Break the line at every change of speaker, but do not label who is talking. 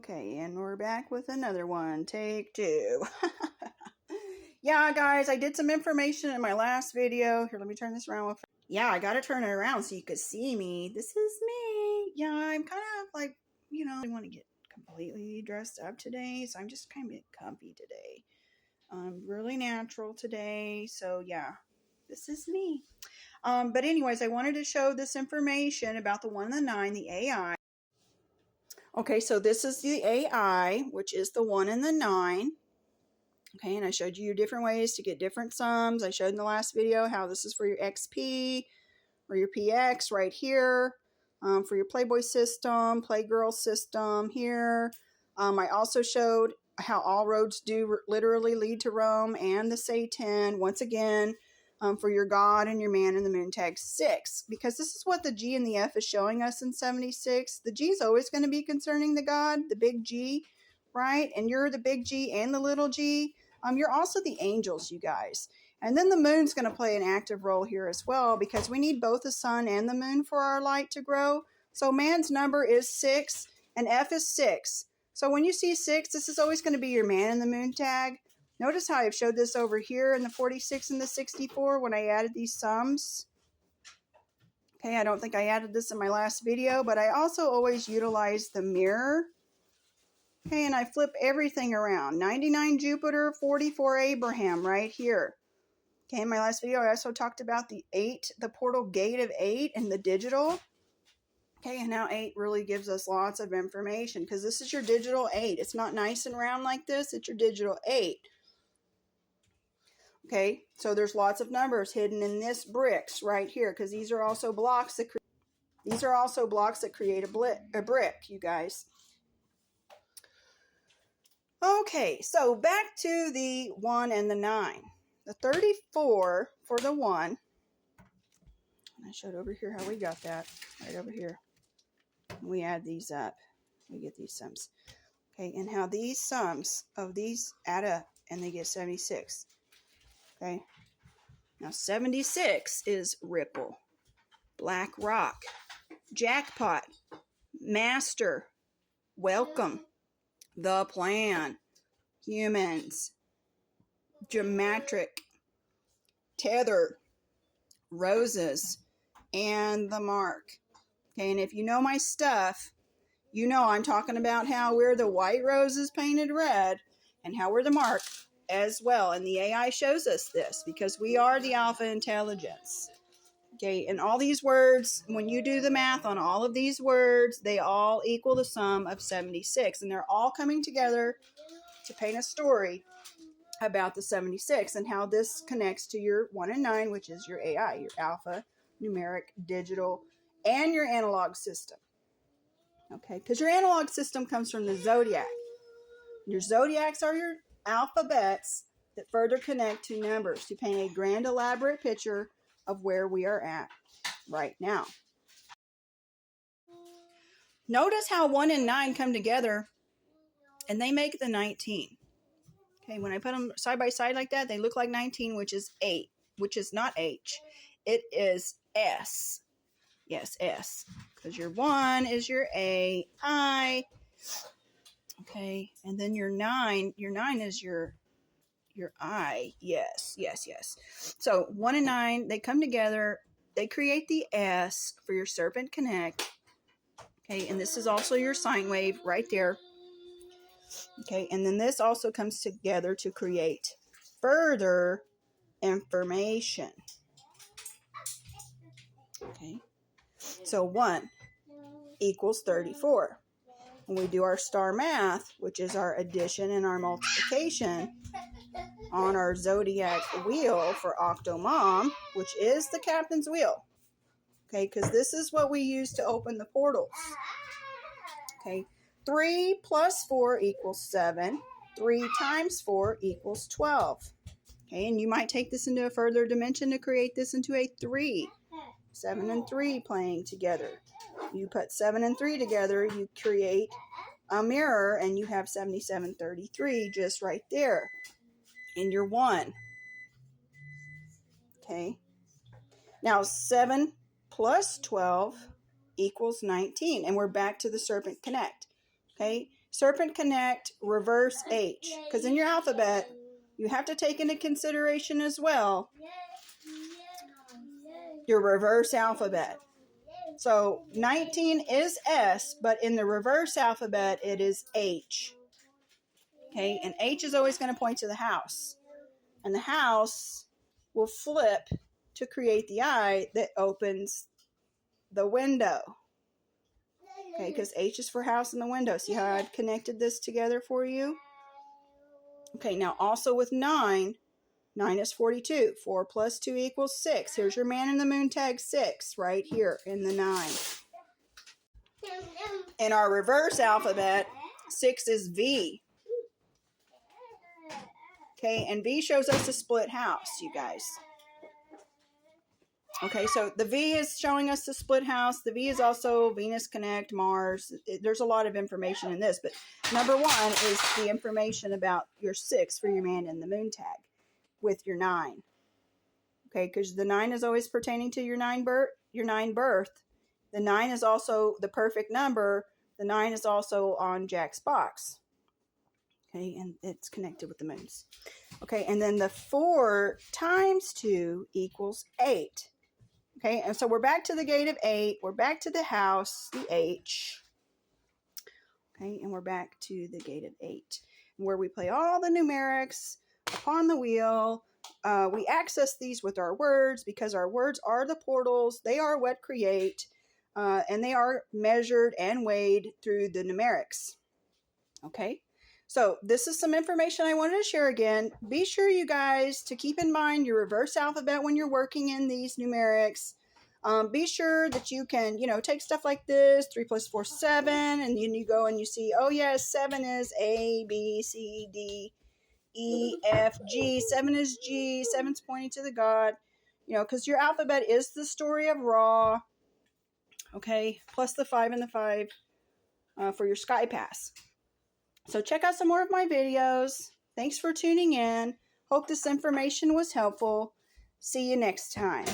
Okay, and we're back with another one. Take two. Yeah, guys, I did some information in my last video. Here, let me turn this around. Yeah, I got to turn it around so you could see me. This is me. Yeah, I'm kind of like, I want to get completely dressed up today, so I'm just kind of comfy today. I'm really natural today, so yeah, this is me. But anyways, I wanted to show this information about the 1 and the 9, the AI. Okay, so this is the AI, which is the 1 and the 9. Okay, and I showed you different ways to get different sums. I showed in the last video how this is for your XP or your PX right here, for your Playboy system, Playgirl system here. I also showed how all roads do literally lead to Rome and the Satan. Once again, for your God and your man in the moon tag 6, because this is what the G and the F is showing us in 76. The G is always going to be concerning the God, the big G, right? And you're the big G and the little G. You're also the angels, you guys. And then the moon's going to play an active role here as well, because we need both the sun and the moon for our light to grow. So man's number is 6 and F is 6. So when you see 6, this is always going to be your man in the moon tag. Notice how I've showed this over here in the 46 and the 64 when I added these sums. Okay, I don't think I added this in my last video, but I also always utilize the mirror. Okay, and I flip everything around. 99 Jupiter, 44 Abraham right here. Okay, in my last video, I also talked about the 8, the portal gate of 8 and the digital. Okay, and now 8 really gives us lots of information because this is your digital 8. It's not nice and round like this. It's your digital 8. Okay, so there's lots of numbers hidden in this bricks right here, because these are also blocks that create a brick, you guys. Okay, so back to the 1 and the 9. The 34 for the 1. I showed over here how we got that right over here. We add these up. We get these sums. Okay, and how these sums of these add up and they get 76. Okay. Now 76 is Ripple, Black Rock, Jackpot, Master, Welcome, The Plan, Humans, Geometric, Tether, Roses, and The Mark. Okay, and if you know my stuff, you know I'm talking about how we're the white roses painted red and how we're the mark as well. And the AI shows us this because we are the alpha intelligence. Okay, and all these words, when you do the math on all of these words, they all equal the sum of 76. And they're all coming together to paint a story about the 76 and how this connects to your 1 and 9, which is your AI, your alpha, numeric, digital, and your analog system. Okay, because your analog system comes from the zodiac. Your zodiacs are your alphabets that further connect to numbers to paint a grand, elaborate picture of where we are at right now. Notice how 1 and 9 come together and they make the 19. Okay, when I put them side by side like that, they look like 19, which is 8, which is not H. It is S. Yes, S. Because your 1 is your A, I. Okay, and then your 9 is your I. Yes. So 1 and 9, they come together. They create the S for your Serpent Connect. Okay, and this is also your sine wave right there. Okay, and then this also comes together to create further information. Okay, so 1 equals 34. When we do our star math, which is our addition and our multiplication on our zodiac wheel for Octomom, which is the captain's wheel. Okay, because this is what we use to open the portals. Okay, 3 plus 4 equals 7. 3 times 4 equals 12. Okay, and you might take this into a further dimension to create this into a 3. 7 and 3 playing together. You put 7 and 3 together, you create a mirror, and you have 7733 just right there in your 1. Okay. Now 7 plus 12 equals 19, and we're back to the Serpent Connect. Okay. Serpent Connect, reverse H. Because in your alphabet, you have to take into consideration as well your reverse alphabet. So 19 is S, but in the reverse alphabet, it is H. Okay, and H is always going to point to the house. And the house will flip to create the I that opens the window. Okay, because H is for house and the window. See how I've connected this together for you? Okay, now also with 9, 9 is 42. 4 plus 2 equals 6. Here's your man in the moon tag 6 right here in the 9. In our reverse alphabet, 6 is V. Okay, and V shows us a split house, you guys. Okay, so the V is showing us the split house. The V is also Venus Connect, Mars. There's a lot of information in this, but number 1 is the information about your 6 for your man in the moon tag with your 9. Okay, because the 9 is always pertaining to your 9 birth. The 9 is also the perfect number. The 9 is also on Jack's box. Okay, and it's connected with the moons. Okay, and then the 4 times 2 equals 8. Okay, and so we're back to the gate of 8. We're back to the house, the H. Okay, and we're back to the gate of 8, where we play all the numerics upon the wheel. We access these with our words because our words are the portals. They are what create, and they are measured and weighed through the numerics. Okay, so this is some information I wanted to share again. Be sure, you guys, to keep in mind your reverse alphabet when you're working in these numerics. Be sure that you can, take stuff like this, 3 plus 4, 7, and then you go and you see, oh yes, 7 is A, B, C, D, E, F, G. 7 is G. 7's pointing to the God, because your alphabet is the story of Ra. Okay, plus the 5 and the 5 for your Sky Pass. So check out some more of my videos. Thanks for tuning in. Hope this information was helpful. See you next time.